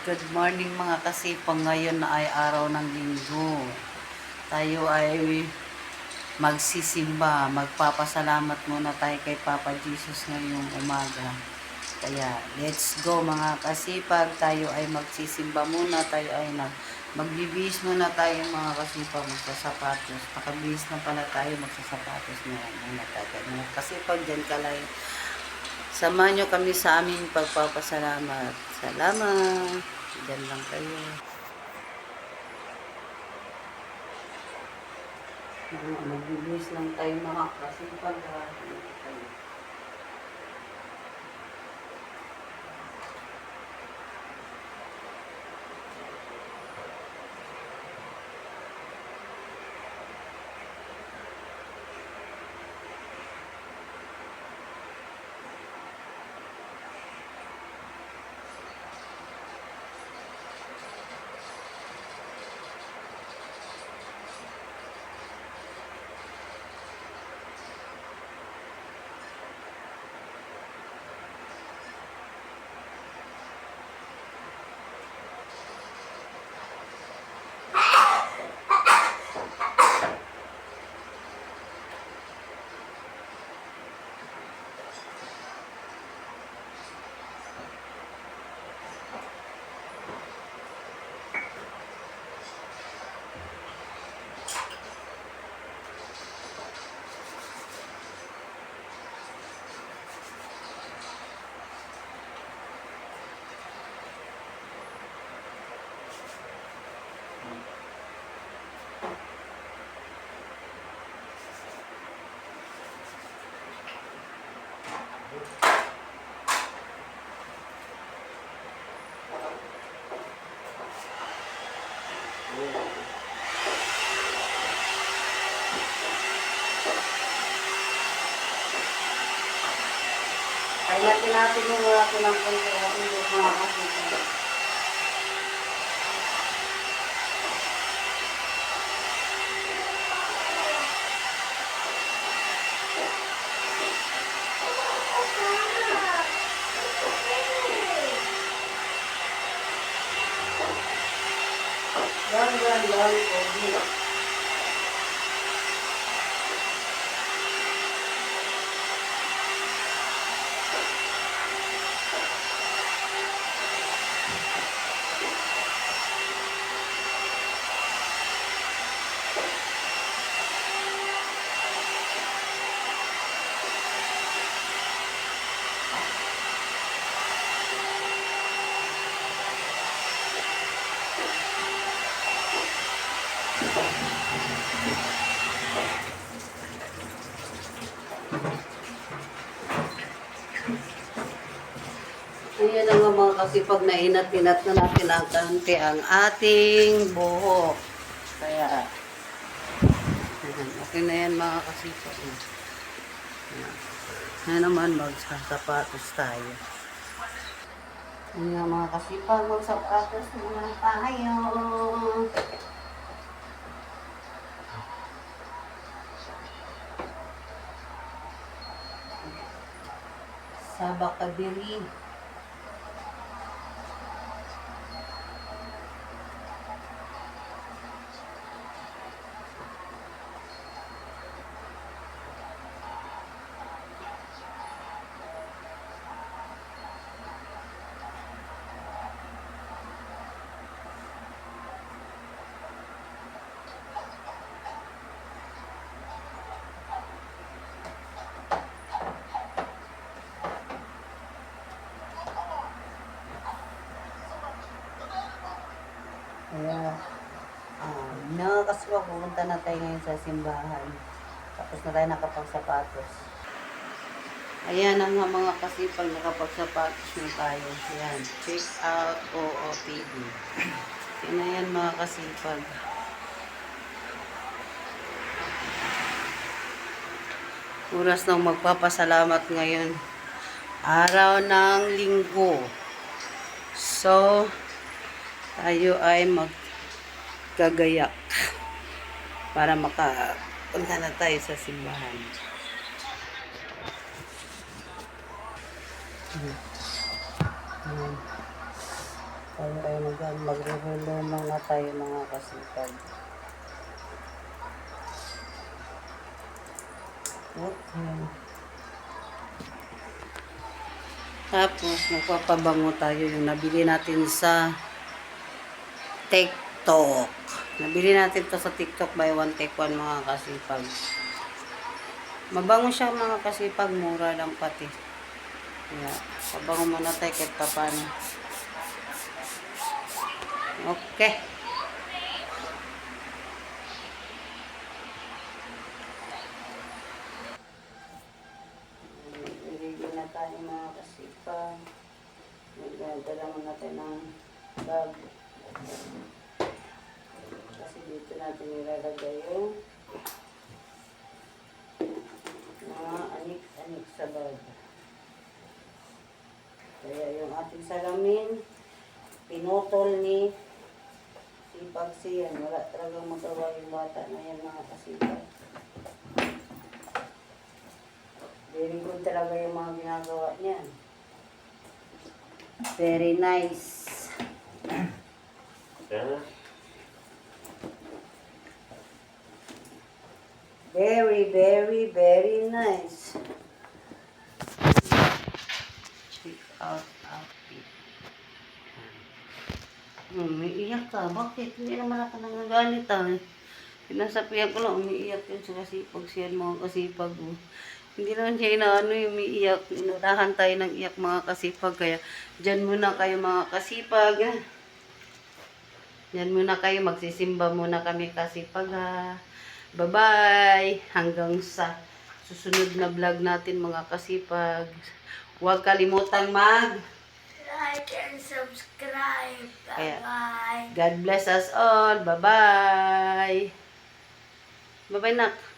Good morning mga kasipang. Ngayon na ay araw ng linggo. Tayo ay magsisimba. Magpapasalamat muna tayo kay Papa Jesus ngayong umaga. Kaya let's go mga kasipag. Tayo ay magsisimba muna. Tayo ay magbibihis muna tayo mga kasipag. Magsasapatos. Nakabihis na pala tayo magsasapatos ngayon. Muna tayo. Mga kasipag dyan kalay. Samahan nyo kami sa aming pagpapasalamat. Salamat. Diyan lang kayo. Magbibis lang tayo mga kasipag. Kaya natin yung wala ko ng konti ating mga kasipag. Yan, kogi. Ayan na nga mga kasipag na inat-inat na natin ang kanti ang ating buhok. Kaya, okay na yan mga kasipag. Ayan naman, magsasapatos tayo. Ayan nga mga kasipag, magsapatos muna tayo. Sa Bakadiri. Kaya, mga kasipag, pupunta na tayo ngayon sa simbahan. Tapos na tayo nakapagsapatos. Ayan ang mga kasipag, nakapagsapatos na tayo. Ayan, check out OOTD. Yan na yan mga kasipag. Oras ng magpapasalamat ngayon. Araw ng linggo. So, tayo ay magkagayak para makapunta na tayo sa simbahan. Tayo ay magre-relumang na tayo mga kasipag. Okay. Tapos, magpapabango tayo yung nabili natin sa TikTok. Nabili natin to sa TikTok by one take one mga kasipag. Mabango siya mga kasipag, mura lang pati. Kaya, pabango muna tayo kahit paano. Okay. Ready na tayo mga kasipag. Magdadala muna tayo ng bag. Kasi dito natin nilalagay yung mga anik-anik sa bag. Kaya yung ating salamin, pinutol ni Sipag siyan. Wala talagang magawa yung bata na yan mga kasipag. Very good talaga yung mga ginagawa niyan. Very nice. Very, very, very nice. Check out outfit. Umiiyak ka. Bakit? Hindi naman ako nangagalit Pinasapihan ko lang, umiiyak yun sa kasipag siya, mga kasipag. Hindi naman siya inaano yung umiiyak. Inunahan tayo ng iyak mga kasipag. Kaya dyan muna kayo mga kasipag. Dyan muna kayo, magsisimba muna kami kasipag Bye-bye! Hanggang sa susunod na vlog natin mga kasipag. Huwag kalimutang like and subscribe. Bye-bye. God bless us all. Bye-bye. Bye-bye, nak.